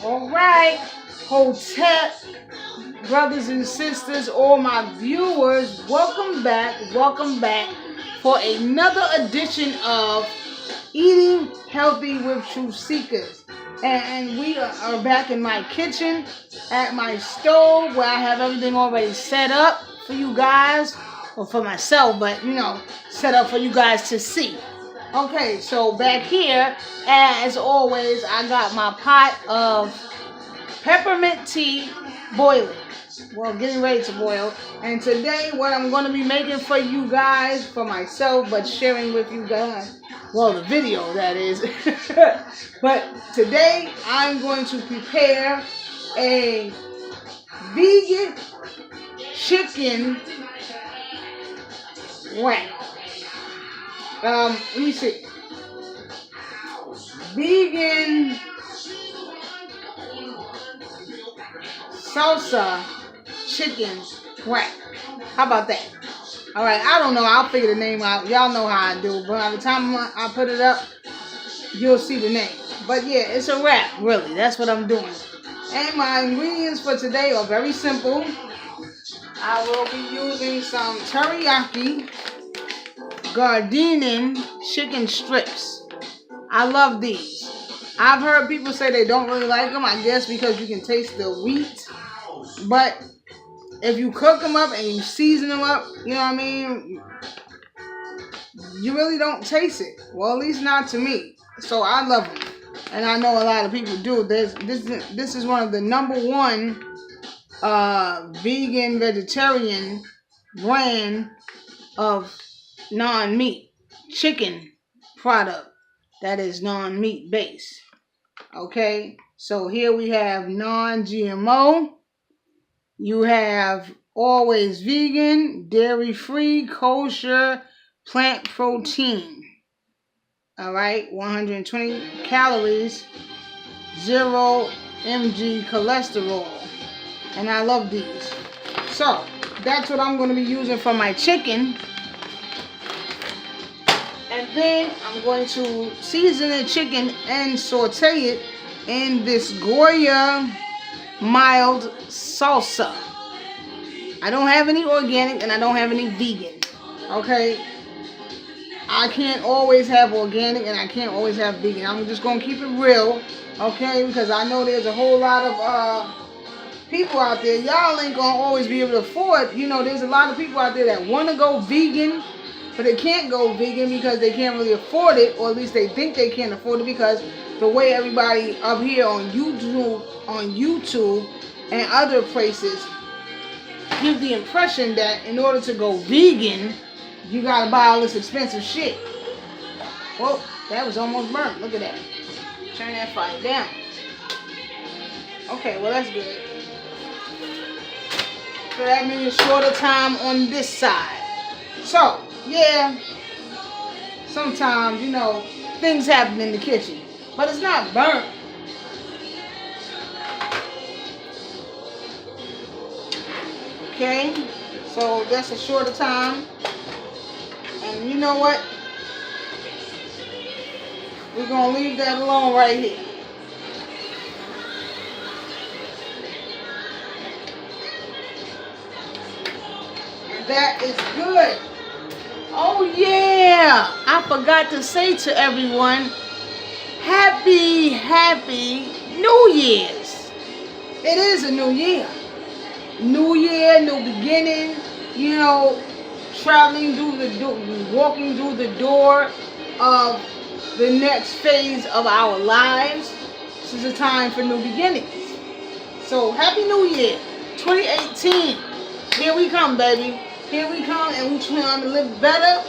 All right, Hotel brothers and sisters, all my viewers, welcome back for another edition of Eating Healthy with Truth Seekers. And we are back in my kitchen at my stove where I have everything already set up for you guys, or for myself, but set up for you guys to see. Okay, so back here, as always, I got my pot of peppermint tea boiling. Well, getting ready to boil. And today, what I'm going to be making for you guys, for myself, but sharing with you guys, well, the video, that is. But today, I'm going to prepare a vegan chicken wrap. Let me see. Vegan salsa chicken wrap. How about that? Alright, I don't know. I'll figure the name out. Y'all know how I do. But by the time I put it up, you'll see the name. But yeah, it's a wrap, really. That's what I'm doing. And my ingredients for today are very simple. I will be using some teriyaki gardening chicken strips. I love these. I've heard people say they don't really like them. I guess because you can taste the wheat. But if you cook them up and you season them up, you know what I mean, you really don't taste it. Well, at least not to me. So I love them. And I know a lot of people do. This is one of the #1 vegan vegetarian brand of non-meat chicken product that is non-meat based. Okay, so here we have non-GMO. You have always vegan, dairy-free, kosher, plant protein. All right, 120 calories, 0 mg cholesterol. And I love these. So that's what I'm going to be using for my chicken. And then I'm going to season the chicken and saute it in this Goya mild salsa. I don't have any organic and I don't have any vegan. Okay? I can't always have organic and I can't always have vegan. I'm just going to keep it real. Okay? Because I know there's a whole lot of people out there. Y'all ain't going to always be able to afford. There's a lot of people out there that want to go vegan, but they can't go vegan because they can't really afford it, or at least they think they can't afford it because the way everybody up here on YouTube and other places give the impression that in order to go vegan, you gotta buy all this expensive shit. Whoa, that was almost burnt. Look at that. Turn that fire down. Okay, well that's good. So that means shorter time on this side. So, yeah, sometimes, things happen in the kitchen. But it's not burnt. Okay, so that's a shorter time. And you know what? We're going to leave that alone right here. And that is good. Oh yeah, I forgot to say to everyone, Happy New Year's. It is a new year. New year, new beginning, traveling through the door, walking through the door of the next phase of our lives. This is a time for new beginnings. So Happy New Year, 2018. Here we come, baby. Here we come, and we're trying to live better.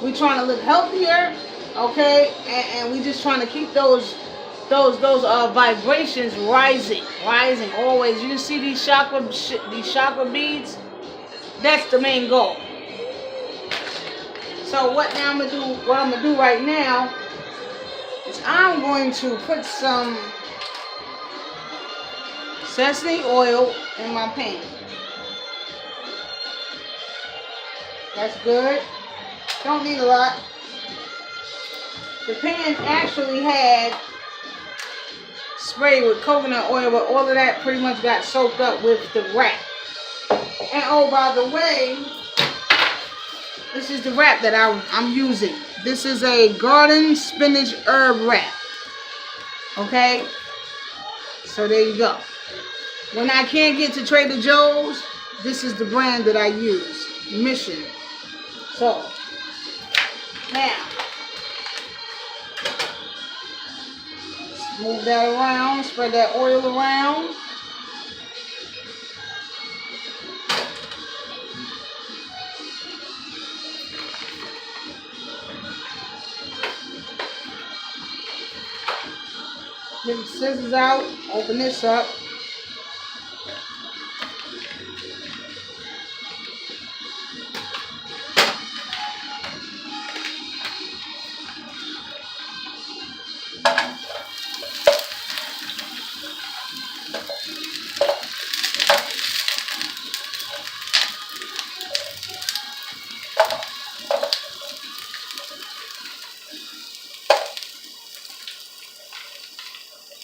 We're trying to live healthier, okay? And we're just trying to keep those vibrations rising always. You see these chakra beads? That's the main goal. So what I'm gonna do right now I'm going to put some sesame oil in my pan. That's good. Don't need a lot. The pan actually had sprayed with coconut oil, but all of that pretty much got soaked up with the wrap. And oh, by the way, this is the wrap that I'm using. This is a garden spinach herb wrap. Okay? So there you go. When I can't get to Trader Joe's, this is the brand that I use. Mission. So, now, let's move that around, spread that oil around. Get the scissors out, open this up.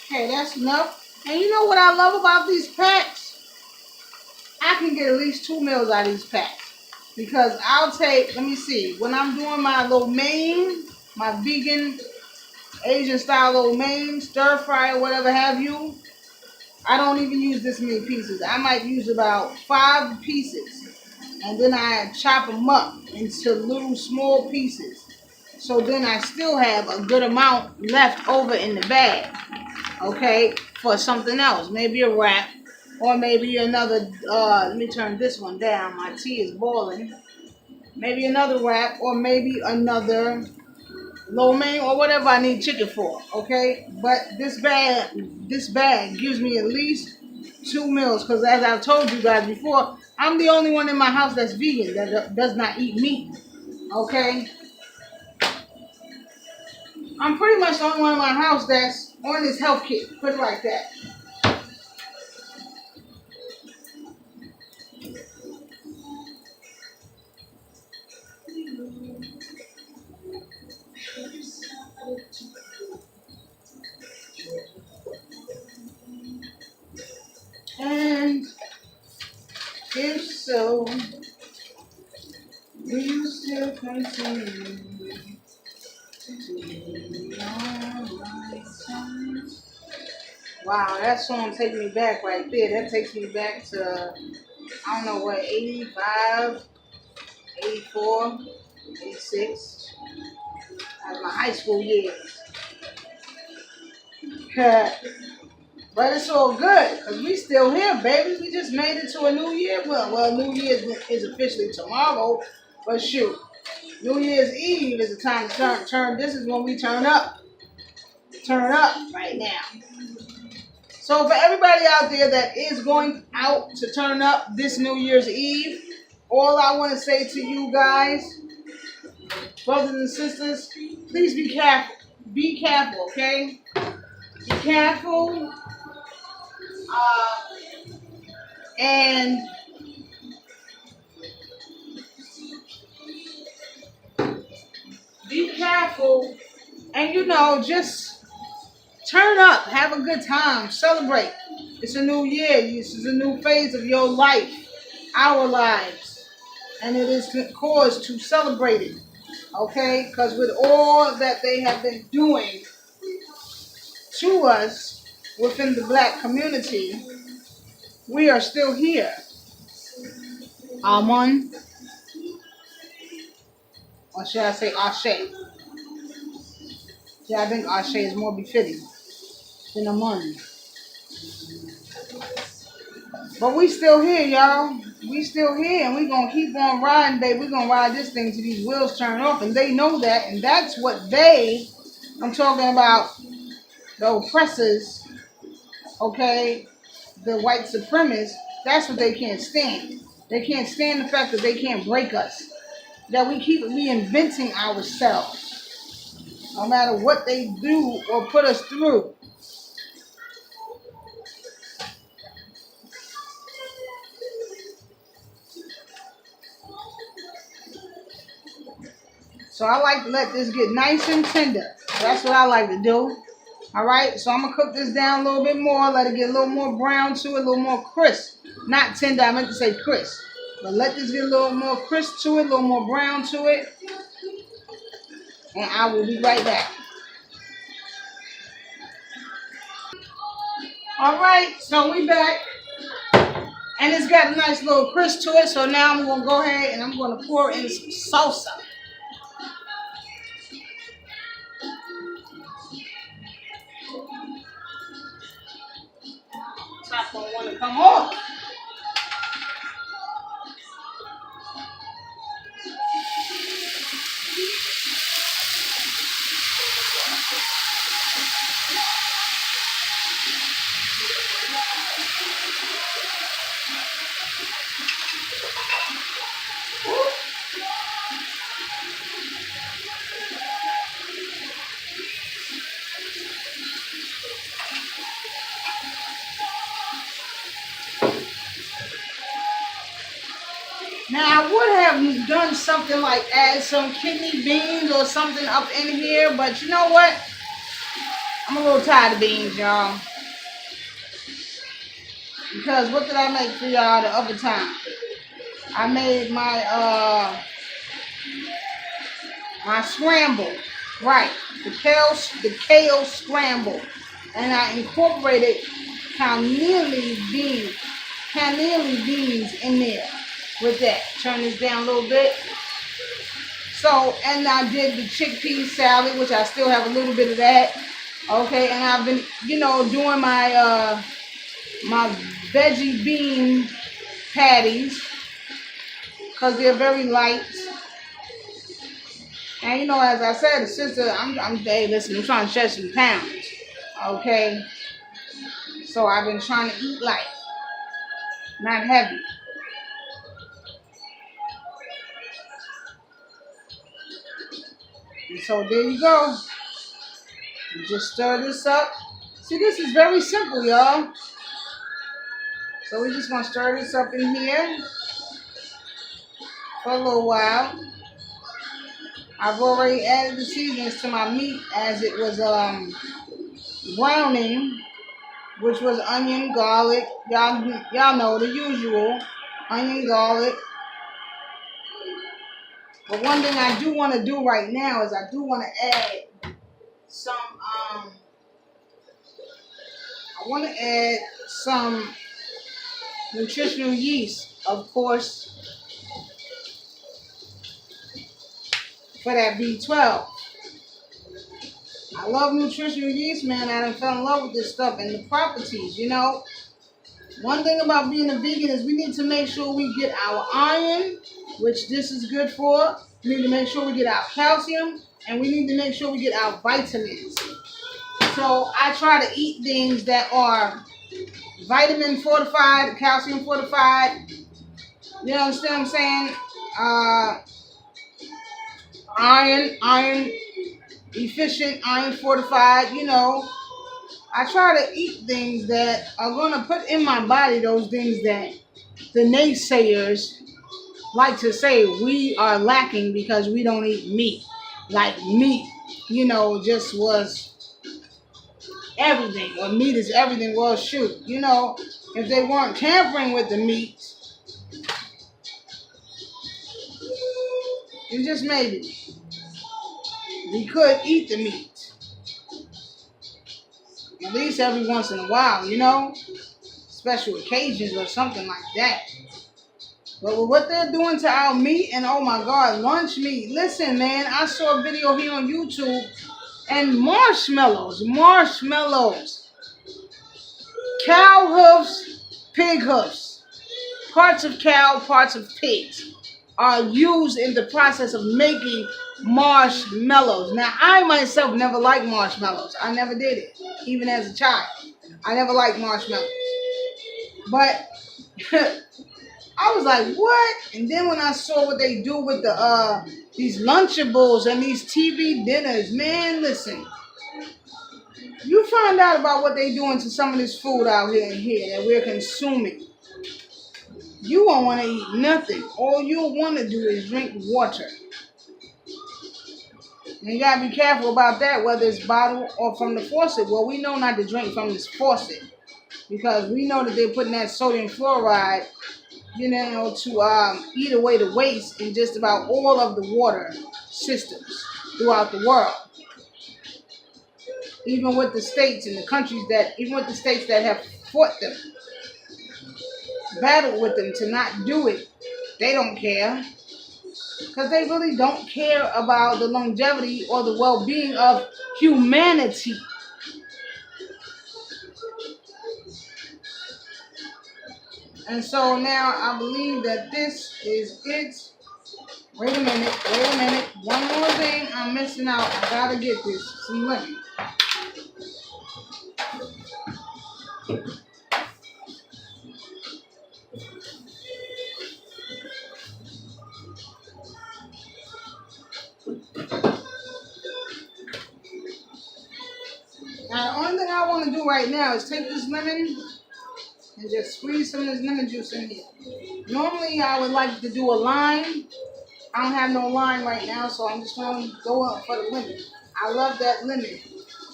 Okay, that's enough. And you know what I love about these packs? I can get at least 2 meals out of these packs. Because I'll take, let me see, when I'm doing my lo mein, my vegan Asian style lo mein, stir fry or whatever have you, I don't even use this many pieces. I might use about 5 pieces. And then I chop them up into little small pieces. So then I still have a good amount left over in the bag. Okay, for something else. Maybe a wrap. Or maybe another, let me turn this one down. My tea is boiling. Maybe another wrap. Or maybe another lo mein or whatever I need chicken for. Okay, but this bag gives me at least 2 meals. Because as I've told you guys before, I'm the only one in my house that's vegan, that does not eat meat. Okay? I'm pretty much the only one in my house that's on this health kit. Put it like that. And if so, will you still continue to be on my side? Wow, that song takes me back right there. That takes me back to, I don't know what, 85, 84, 86. That's my high school years. But it's all good, because we still here, baby. We just made it to a new year. Well, New Year's is officially tomorrow, but shoot. New Year's Eve is the time to turn. This is when we turn up. Turn up right now. So for everybody out there that is going out to turn up this New Year's Eve, all I want to say to you guys, brothers and sisters, please be careful. Be careful, okay? Be careful. And be careful. And just turn up. Have a good time. Celebrate. It's a new year. This is a new phase of your life. Our lives. And it is cause to celebrate it. Okay? Because with all that they have been doing to us within the black community, we are still here. Amun. Or should I say Ashe? Yeah, I think Ashe is more befitting than Amun. But we still here, y'all. We still here, and we going to keep on riding, babe. We're going to ride this thing till these wheels turn off, and they know that, and that's what I'm talking about the oppressors, okay, the white supremacists, that's what they can't stand. They can't stand the fact that they can't break us, that we keep reinventing ourselves, no matter what they do or put us through. So I like to let this get nice and tender. That's what I like to do. All right, so I'm going to cook this down a little bit more, let it get a little more brown to it, a little more crisp. Not tender, I meant to say crisp. But let this get a little more crisp to it, a little more brown to it. And I will be right back. All right, so we back. And it's got a nice little crisp to it, so now I'm going to go ahead and I'm going to pour in some salsa. Top don't want to come off. Now, I would have done something like add some kidney beans or something up in here, but you know what? I'm a little tired of beans, y'all. Because what did I make for y'all the other time? I made my my scramble, right? The kale scramble, and I incorporated canelli beans in there with that. Turn this down a little bit. So, and I did the chickpea salad, which I still have a little bit of that. Okay, and I've been, doing my my veggie bean patties because they're very light. And as I said, sister, hey, listen, I'm trying to shed some pounds. Okay, so I've been trying to eat light, not heavy. And so there you go. You just stir this up. See, this is very simple, y'all. So we're just going to stir this up in here for a little while. I've already added the seasonings to my meat as it was browning, which was onion, garlic. Y'all know the usual. Onion, garlic. But one thing I do want to do right now is I do want to add some, nutritional yeast, of course, for that B12. I love nutritional yeast, man. I done fell in love with this stuff and the properties, One thing about being a vegan is we need to make sure we get our iron, which this is good for. We need to make sure we get our calcium, and we need to make sure we get our vitamins. So I try to eat things that are vitamin fortified, calcium fortified. You understand what I'm saying? Iron efficient, iron fortified. I try to eat things that are going to put in my body those things that the naysayers like to say we are lacking because we don't eat meat. Like meat, just was everything, or meat is everything. Well, shoot, if they weren't tampering with the meat, and just maybe we could eat the meat. At least every once in a while, special occasions or something like that. But with what they're doing to our meat, and oh my God, lunch meat. Listen, man, I saw a video here on YouTube, and marshmallows, cow hoofs, pig hoofs, parts of cow, parts of pigs are used in the process of making marshmallows. Now, I myself never liked marshmallows. I never did it, even as a child. I never liked marshmallows. But I was like, what? And then when I saw what they do with the these Lunchables and these TV dinners, man, listen. You find out about what they doing to some of this food out here that we're consuming. You won't want to eat nothing. All you'll want to do is drink water. And you gotta be careful about that, whether it's bottled or from the faucet. Well, we know not to drink from this faucet because we know that they're putting that sodium fluoride, to eat away the waste in just about all of the water systems throughout the world. Even with the states that have fought them, battled with them to not do it, they don't care. Because they really don't care about the longevity or the well-being of humanity. And so now I believe that this is it. Wait a minute. One more thing I'm missing out. I gotta get this. Some lemon. Now, the only thing I want to do right now is take this lemon and just squeeze some of this lemon juice in here. Normally, I would like to do a lime. I don't have no lime right now, so I'm just going to go up for the lemon. I love that lemon,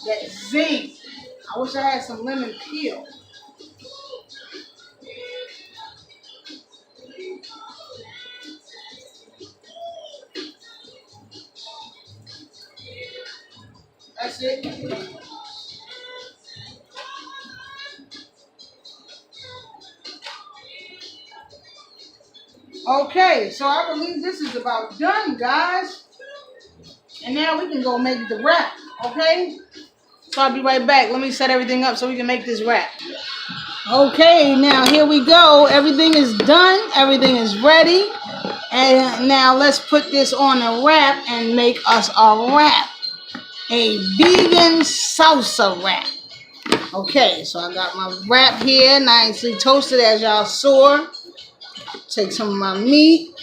that zing. I wish I had some lemon peel. That's it. Okay, so I believe this is about done, guys. And now we can go make the wrap, okay? So I'll be right back. Let me set everything up so we can make this wrap. Okay, now here we go. Everything is done. Everything is ready. And now let's put this on a wrap and make us a wrap. A vegan salsa wrap. Okay, so I got my wrap here, nicely toasted as y'all saw. Take some of my meat.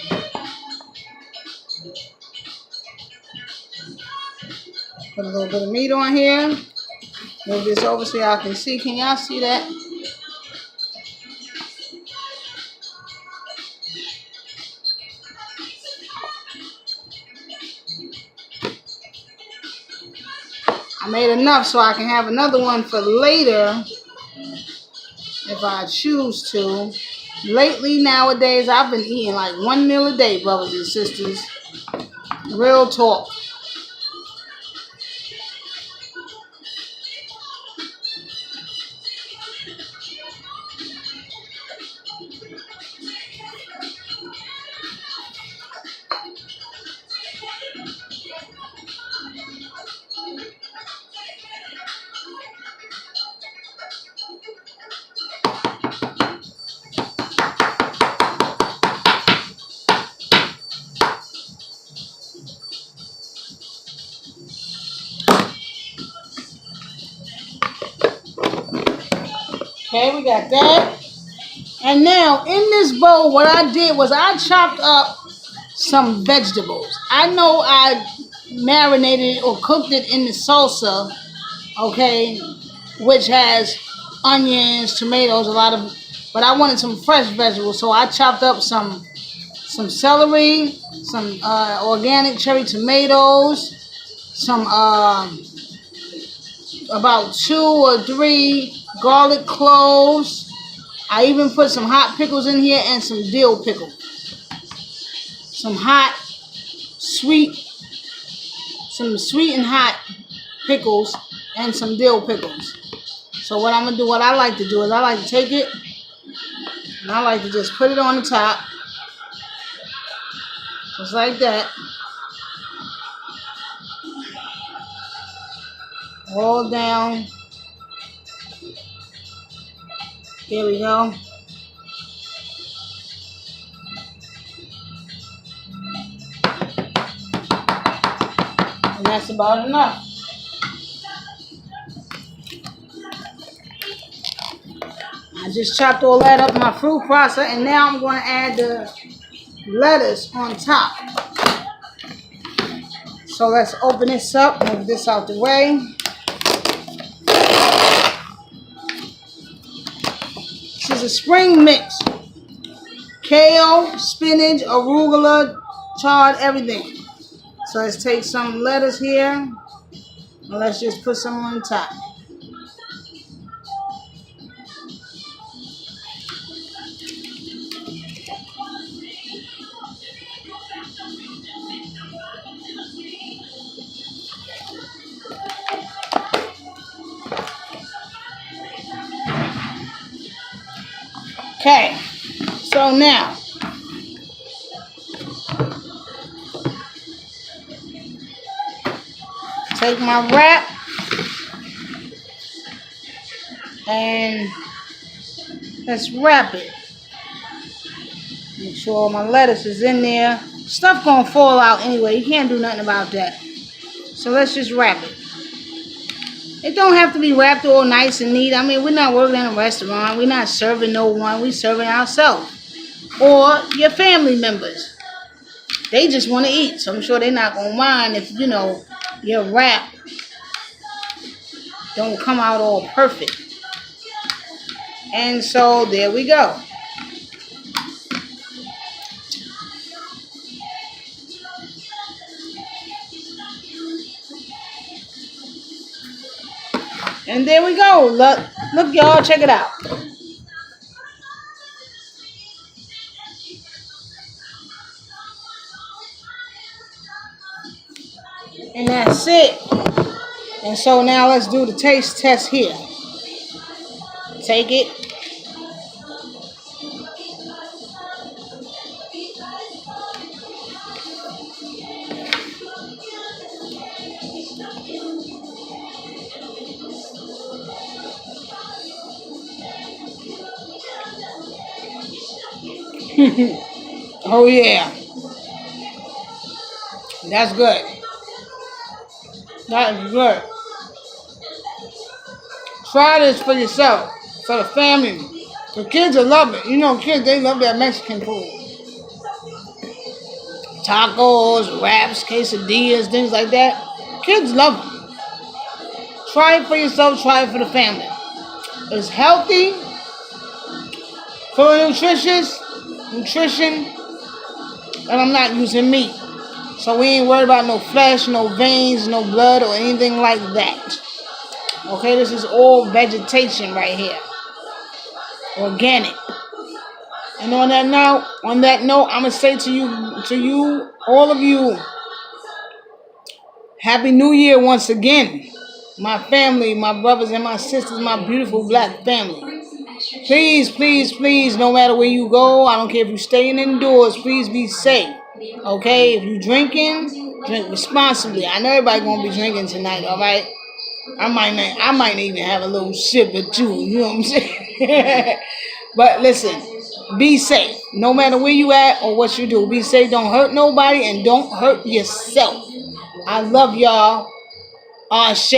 Put a little bit of meat on here. Move this over so y'all can see. Can y'all see that? I made enough so I can have another one for later if I choose to. Lately, nowadays, I've been eating like one meal a day, brothers and sisters. Real talk. Okay, we got that. And now in this bowl, what I did was I chopped up some vegetables. I know I marinated or cooked it in the salsa, okay, which has onions, tomatoes, but I wanted some fresh vegetables, so I chopped up some celery, some organic cherry tomatoes, some about 2 or 3 garlic cloves. I even put some hot pickles in here and some dill pickles. Some sweet and hot pickles and some dill pickles. So what I'm going to do, what I like to do is I like to take it and I like to just put it on the top. Just like that. All down. Here we go. And that's about enough. I just chopped all that up in my fruit processor, and now I'm going to add the lettuce on top. So let's open this up, move this out the way. This is a spring mix. Kale, spinach, arugula, chard, everything. So let's take some lettuce here, and let's just put some on top. Okay, so now take my wrap and let's wrap it. Make sure all my lettuce is in there. Stuff gonna fall out anyway. You can't do nothing about that. So let's just wrap it. It don't have to be wrapped all nice and neat. I mean, we're not working in a restaurant. We're not serving no one. We're serving ourselves or your family members. They just want to eat, so I'm sure they're not gonna mind if your wrap don't come out all perfect. And so there we go. And there we go. Look, y'all, check it out. And that's it. And so now let's do the taste test here. Take it. Oh yeah. That's good. That is good. Try this for yourself, for the family. The kids will love it. You know, kids, they love that Mexican food. Tacos, wraps, quesadillas, things like that. Kids love them. Try it for yourself, try it for the family. It's healthy, full of nutrition, and I'm not using meat. So we ain't worried about no flesh, no veins, no blood, or anything like that. Okay, this is all vegetation right here. Organic. And on that note, I'm gonna say to you, all of you, Happy New Year once again. My family, my brothers and my sisters, my beautiful black family. Please, please, please, no matter where you go, I don't care if you're staying indoors, please be safe. Okay, if you're drinking, drink responsibly. I know everybody gonna be drinking tonight, all right? I might even have a little sip or two, you know what I'm saying? But listen, be safe. No matter where you at or what you do, be safe. Don't hurt nobody and don't hurt yourself. I love y'all. Ashe.